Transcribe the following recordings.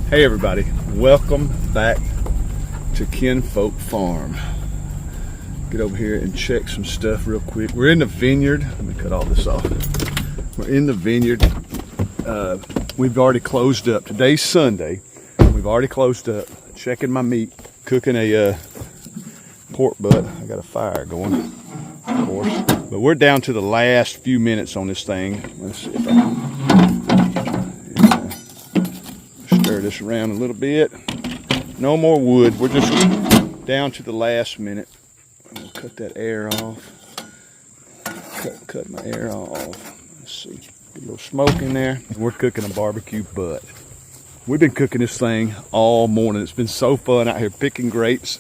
Hey everybody, welcome back to Kinfolk Farm. Get over here and check some stuff real quick. We're in the vineyard. Let me cut all this off. We're in the vineyard. We've already closed up. Today's Sunday. We've already closed up. Checking my meat, cooking a pork butt. I got a fire going, of course. But we're down to the last few minutes on this thing. Let's see if I can stir this around a little bit. No more wood. We're just down to the last minute. I'll cut that air off. Cut my air off. Let's see. Get a little smoke in there. We're cooking a barbecue butt. We've been cooking this thing all morning. It's been so fun out here picking grapes,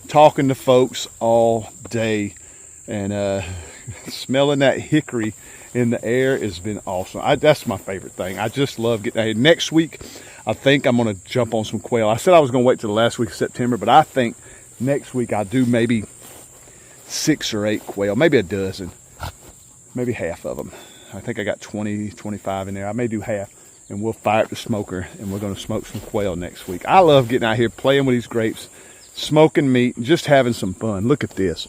talking to folks all day, and smelling that hickory in the air has been awesome. That's my favorite thing. I just love getting out here. Next week, I think I'm going to jump on some quail. I said I was going to wait till the last week of September, but I think next week I'll do maybe 6 or 8 quail, maybe a dozen, maybe half of them. I think I got 20, 25 in there. I may do half, and we'll fire up the smoker, and we're going to smoke some quail next week. I love getting out here, playing with these grapes, smoking meat, and just having some fun. Look at this.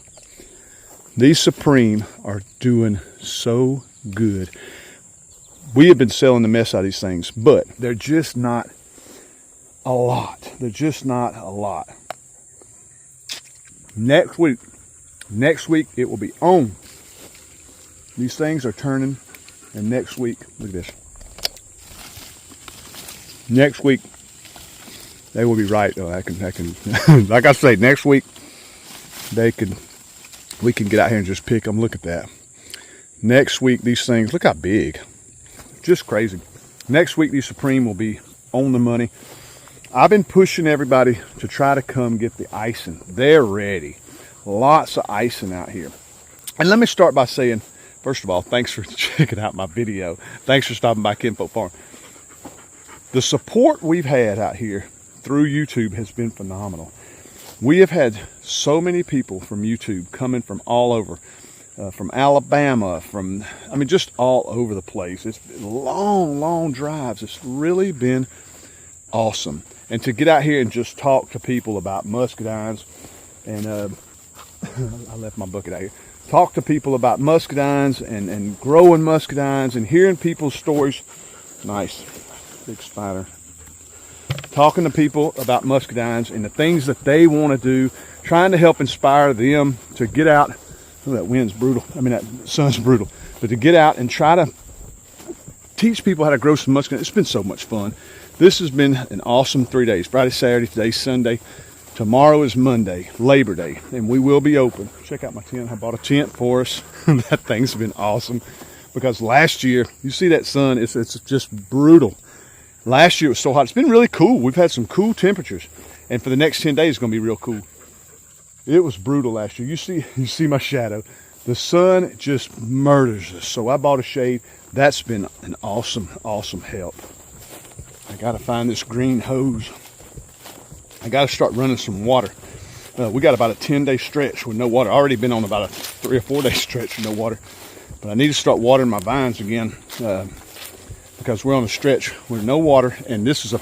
These Supreme are doing so good. We have been selling the mess out of these things, but they're just not a lot. They're just not a lot. Next week it will be on. These things are turning, and next week, look at this. Next week, they will be right. Oh, I can, like I say, next week, we can get out here and just pick them. Look at that. Next week, these things, look how big. Just crazy. Next week, these Supreme will be on the money. I've been pushing everybody to try to come get the icing. They're ready. Lots of icing out here. And let me start by saying, first of all, thanks for checking out my video. Thanks for stopping by Kinfolk Farm. The support we've had out here through YouTube has been phenomenal. We have had so many people from YouTube coming from all over, from Alabama, just all over the place. It's been long drives. It's really been awesome. And to get out here and just talk to people about muscadines, and I left my bucket out here. Talk to people about muscadines and growing muscadines and hearing people's stories. Nice, big spider. Talking to people about muscadines and the things that they want to do, trying to help inspire them to get out. Oh, that wind's brutal. That sun's brutal. But to get out and try to teach people how to grow some muscadine. It's been so much fun. This has been an awesome 3 days. Friday, Saturday, today's Sunday. Tomorrow is Monday, Labor Day, and we will be open. Check out my tent. I bought a tent for us. That thing's been awesome because last year, you see that sun, it's just brutal. Last year it was so hot. It's been really cool. We've had some cool temperatures, and for the next 10 days, it's going to be real cool. It was brutal last year. You see my shadow. The sun just murders us. So I bought a shade. That's been an awesome help. I got to find this green hose. I got to start running some water. We got about a 10-day stretch with no water. I already been on about a 3 or 4 day stretch with no water. But I need to start watering my vines again because we're on a stretch with no water. And this is a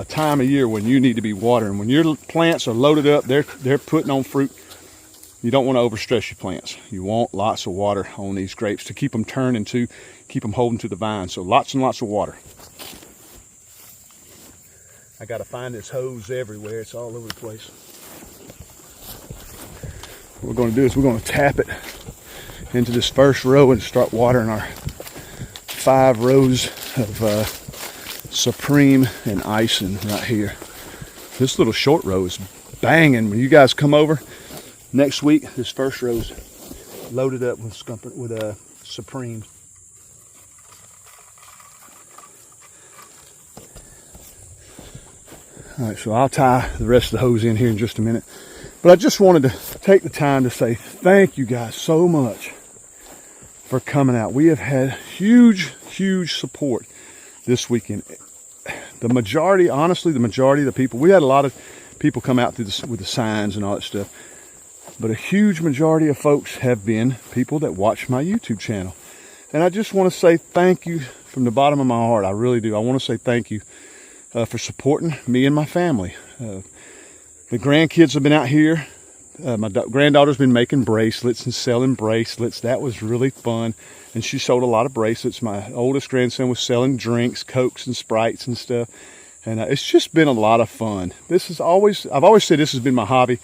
time of year when you need to be watering. When your plants are loaded up, they're putting on fruit. You don't want to overstress your plants. You want lots of water on these grapes to keep them turning, to keep them holding to the vine. So lots and lots of water. I got to find this hose everywhere. It's all over the place. What we're going to do is we're going to tap it into this first row and start watering our 5 rows of Supreme and icing right here. This little short row is banging. When you guys come over next week, this first row is loaded up with Supreme. All right, so I'll tie the rest of the hose in here in just a minute. But I just wanted to take the time to say thank you guys so much for coming out. We have had huge support this weekend. The majority of the people, we had a lot of people come out with the signs and all that stuff. But a huge majority of folks have been people that watch my YouTube channel. And I just want to say thank you from the bottom of my heart. I really do. I want to say thank you for supporting me and my family. The grandkids have been out here. My granddaughter's been making bracelets and selling bracelets. That was really fun. And she sold a lot of bracelets. My oldest grandson was selling drinks, Cokes and Sprites and stuff. And it's just been a lot of fun. I've always said this has been my hobby.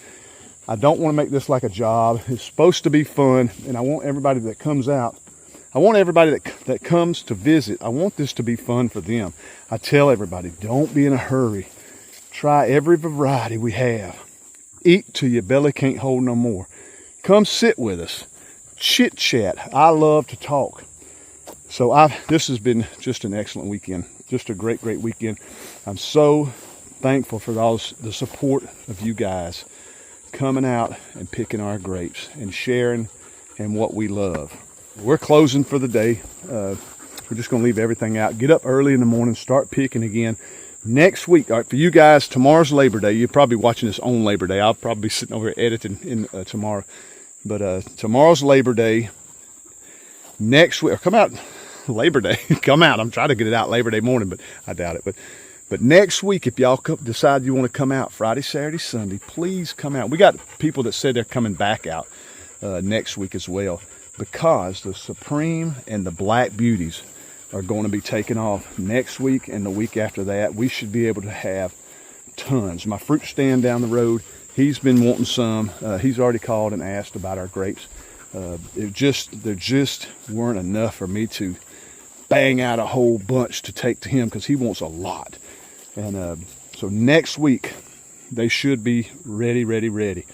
I don't want to make this like a job. It's supposed to be fun. And I want everybody that comes out, I want everybody that comes to visit, I want this to be fun for them. I tell everybody, don't be in a hurry. Try every variety we have. Eat till your belly can't hold no more. Come sit with us. Chit chat. I love to talk. So this has been just an excellent weekend. Just a great, great weekend. I'm so thankful for the support of you guys coming out and picking our grapes and sharing and what we love. We're closing for the day. We're just going to leave everything out. Get up early in the morning, start picking again. Next week, all right, for you guys, tomorrow's Labor Day. You're probably watching this on Labor Day. I'll probably be sitting over here editing tomorrow. But tomorrow's Labor Day. Next week, or come out Labor Day. Come out. I'm trying to get it out Labor Day morning, but I doubt it. But next week, if y'all decide you want to come out Friday, Saturday, Sunday, please come out. We got people that said they're coming back out next week as well, because the Supreme and the Black Beauties are going to be taken off next week and the week after that. We should be able to have tons. My fruit stand down the road, he's been wanting some. He's already called and asked about our grapes. There just weren't enough for me to bang out a whole bunch to take to him, because he wants a lot. And so next week they should be ready.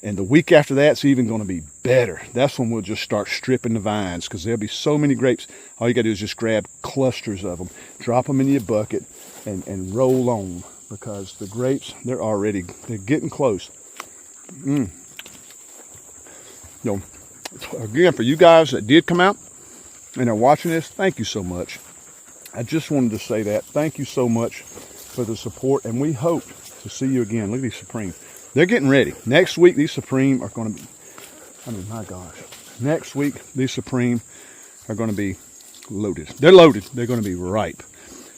And the week after that's even going to be better. That's when we'll just start stripping the vines, because there'll be so many grapes. All you got to do is just grab clusters of them, drop them in your bucket, and roll on, because the grapes, they're getting close. So, again, for you guys that did come out and are watching this, thank you so much. I just wanted to say that. Thank you so much for the support, and we hope to see you again. Look at these Supreme. They're getting ready. Next week, these Supreme are going to be, my gosh. Next week, these Supreme are going to be loaded. They're loaded. They're going to be ripe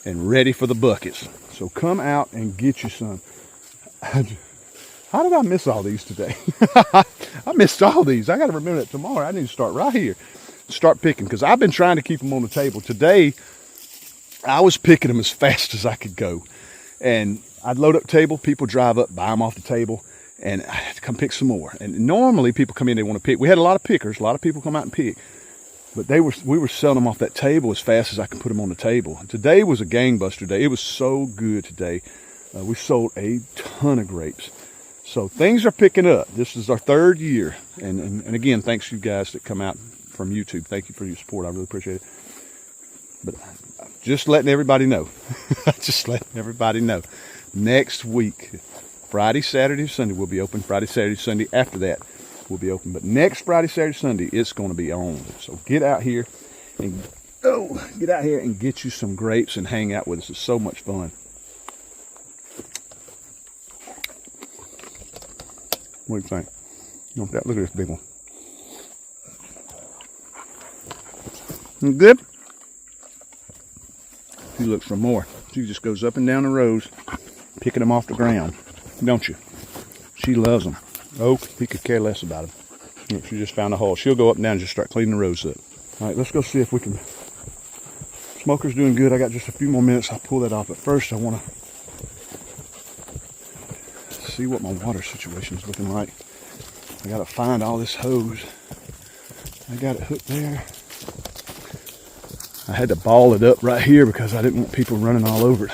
and ready for the buckets. So come out and get you some. How did I miss all these today? I missed all these. I got to remember that tomorrow. I need to start right here. Start picking, because I've been trying to keep them on the table. Today, I was picking them as fast as I could go. And I'd load up the table, people drive up, buy them off the table, and I had to come pick some more. And normally people come in, they want to pick. We had a lot of pickers, a lot of people come out and pick. But we were selling them off that table as fast as I could put them on the table. Today was a gangbuster day. It was so good today. We sold a ton of grapes. So things are picking up. This is our third year. And again, thanks to you guys that come out from YouTube. Thank you for your support. I really appreciate it. But just letting everybody know. Just letting everybody know. Next week, Friday, Saturday, Sunday, we'll be open. Friday, Saturday, Sunday. After that, we'll be open. But next Friday, Saturday, Sunday, it's going to be on. So get out here and get you some grapes and hang out with us. It's so much fun. What do you think? Look at this big one. Good? She looks for more. She just goes up and down the rows, picking them off the ground, don't you? She loves them. Oh, he could care less about them. Look, she just found a hole. She'll go up and down and just start cleaning the rows up. All right, let's go see if we can. Smoker's doing good. I got just a few more minutes. I'll pull that off. But first, I want to see what my water situation is looking like. I got to find all this hose. I got it hooked there. I had to ball it up right here because I didn't want people running all over it,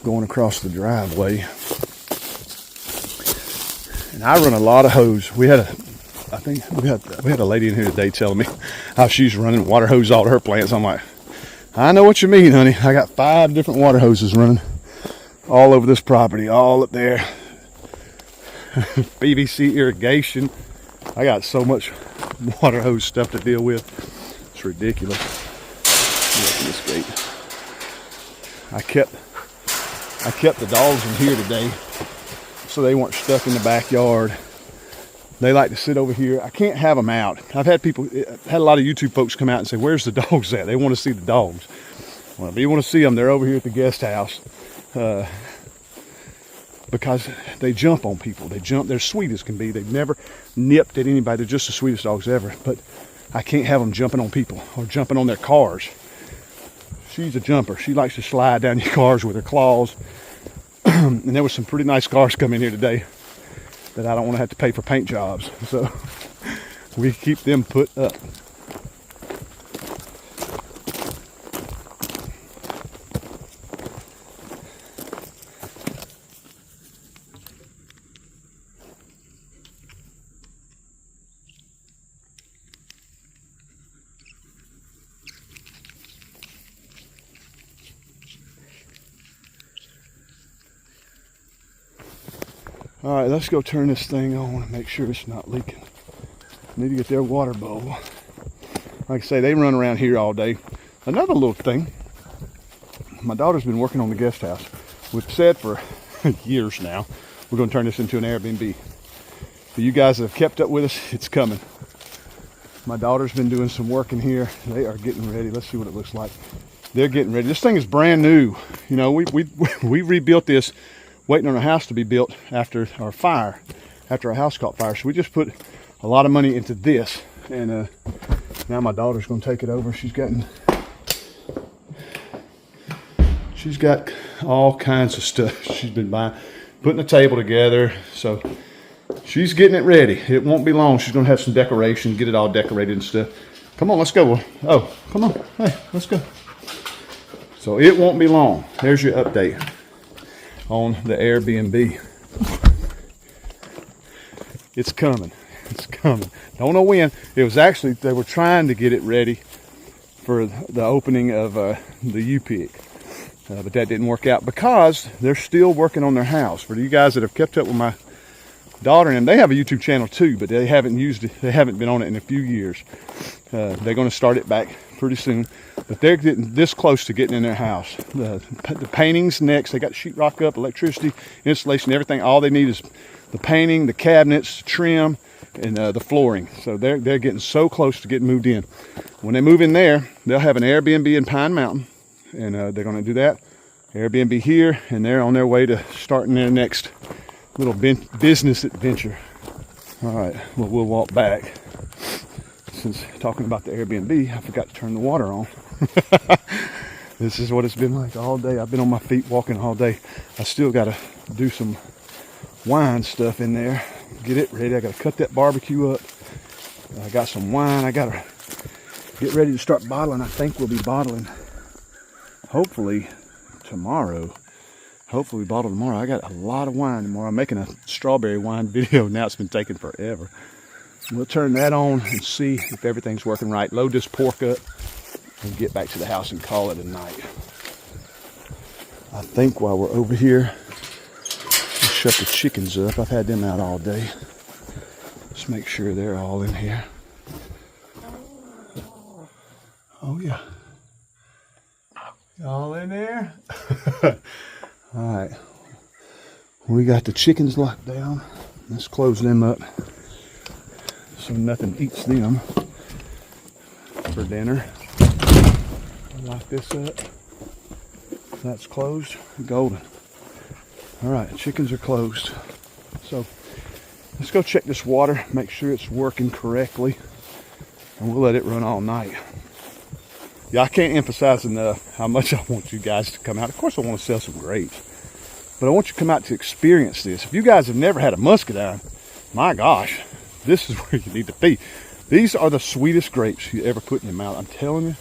going across the driveway. And I run a lot of hose. We had a lady in here today telling me how she's running water hose all to her plants. I'm like, I know what you mean, honey. I got 5 different water hoses running all over this property, all up there. PVC irrigation. I got so much water hose stuff to deal with. It's ridiculous. Look at this gate. I kept the dogs in here today so they weren't stuck in the backyard. They like to sit over here. I can't have them out. I've had a lot of YouTube folks come out and say, where's the dogs at? They want to see the dogs. Well, if you want to see them, they're over here at the guest house. because they jump on people. They're sweet as can be. They've never nipped at anybody. They're just the sweetest dogs ever. But I can't have them jumping on people or jumping on their cars. She's a jumper. She likes to slide down your cars with her claws. And there was some pretty nice cars coming here today that I don't want to have to pay for paint jobs. So we keep them put up. All right, let's go turn this thing on and make sure it's not leaking. Need to get their water bowl. Like I say, they run around here all day. Another little thing, my daughter's been working on the guest house. We've said for years now, we're going to turn this into an Airbnb. For you guys that have kept up with us, it's coming. My daughter's been doing some work in here. They are getting ready. Let's see what it looks like. They're getting ready. This thing is brand new. You know, we rebuilt this, waiting on a house to be built after our fire, after our house caught fire. So we just put a lot of money into this, and now my daughter's going to take it over. She's got all kinds of stuff she's been buying, putting a table together. So she's getting it ready. It won't be long. She's going to have some decoration, get it all decorated and stuff. Come on, let's go. Oh, come on. Hey, let's go. So it won't be long. There's your update on the Airbnb. It's coming. It's coming. Don't know when. It was actually, they were trying to get it ready for the opening of the U-Pig. But that didn't work out because they're still working on their house. For you guys that have kept up with my daughter and them, they have a YouTube channel too, but they haven't used it. They haven't been on it in a few years. They're going to start it back pretty soon. But they're getting this close to getting in their house. The painting's next. They got sheetrock up, electricity, installation, everything. All they need is the painting, the cabinets, trim, and the flooring. So they're getting so close to getting moved in. When they move in there, they'll have an Airbnb in Pine Mountain, and they're going to do that. Airbnb here, and they're on their way to starting their next little business adventure. All right, well, we'll walk back. Since talking about the Airbnb, I forgot to turn the water on. This is what it's been like all day. I've been on my feet walking all day. I still got to do some wine stuff in there, get it ready. I got to cut that barbecue up. I got some wine. I got to get ready to start bottling. I think we'll be bottling hopefully tomorrow. Hopefully we bottle tomorrow. I got a lot of wine tomorrow. I'm making a strawberry wine video. Now it's been taking forever. We'll turn that on and see if everything's working right. Load this pork up and get back to the house and call it a night. I think while we're over here, we'll shut the chickens up. I've had them out all day. Let's make sure they're all in here. Oh yeah. Y'all in there? All right. We got the chickens locked down. Let's close them up so nothing eats them for dinner. Lock this up. That's closed. Golden. All right, chickens are closed. So let's go check this water, make sure it's working correctly, and we'll let it run all night. Yeah, I can't emphasize enough how much I want you guys to come out. Of course, I want to sell some grapes, but I want you to come out to experience this. If you guys have never had a muscadine, my gosh, this is where you need to be. These are the sweetest grapes you ever put in your mouth. I'm telling you,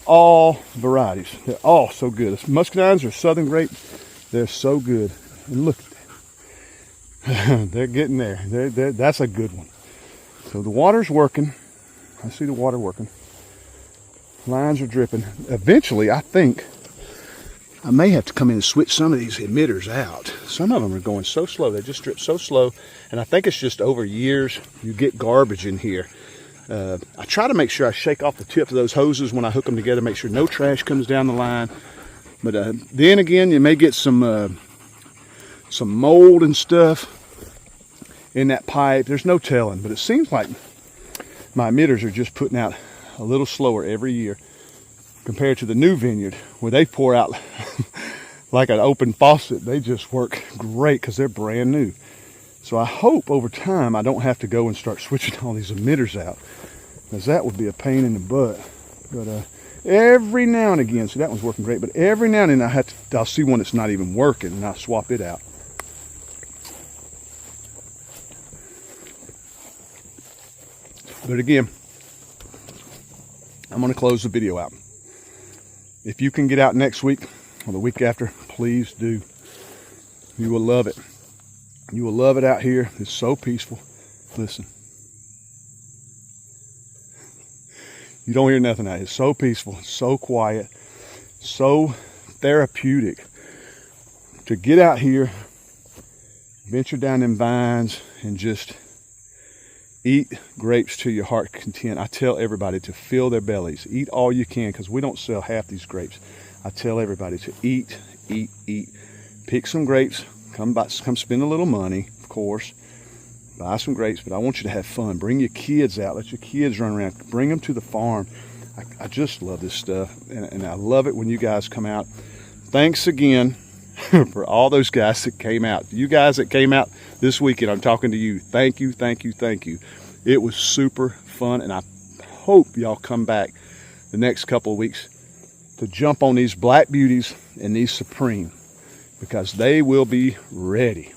all varieties. They're all so good. Muscadines are southern grape. They're so good. And look at that. They're getting there. That's a good one. So the water's working. I see the water working. Lines are dripping. Eventually, I think I may have to come in and switch some of these emitters out. Some of them are going so slow. They just drip so slow. And I think it's just over years you get garbage in here. I try to make sure I shake off the tips of those hoses when I hook them together, make sure no trash comes down the line. But then again, you may get some mold and stuff in that pipe. There's no telling, but it seems like my emitters are just putting out a little slower every year compared to the new vineyard where they pour out like an open faucet. They just work great because they're brand new. So I hope over time I don't have to go and start switching all these emitters out, because that would be a pain in the butt. But every now and again, see, that one's working great, but every now and then I'll see one that's not even working, and I'll swap it out. But again, I'm going to close the video out. If you can get out next week or the week after, please do. You will love it. You will love it out here. It's so peaceful. Listen. You don't hear nothing out here. It's so peaceful, so quiet, so therapeutic. To get out here, venture down them vines, and just eat grapes to your heart content. I tell everybody to fill their bellies. Eat all you can, because we don't sell half these grapes. I tell everybody to eat, eat, eat. Pick some grapes. Come spend a little money, of course. Buy some grapes, but I want you to have fun. Bring your kids out. Let your kids run around. Bring them to the farm. I just love this stuff, and I love it when you guys come out. Thanks again for all those guys that came out. You guys that came out this weekend, I'm talking to you. Thank you, thank you, thank you. It was super fun, and I hope y'all come back the next couple of weeks to jump on these Black Beauties and these Supreme, because they will be ready.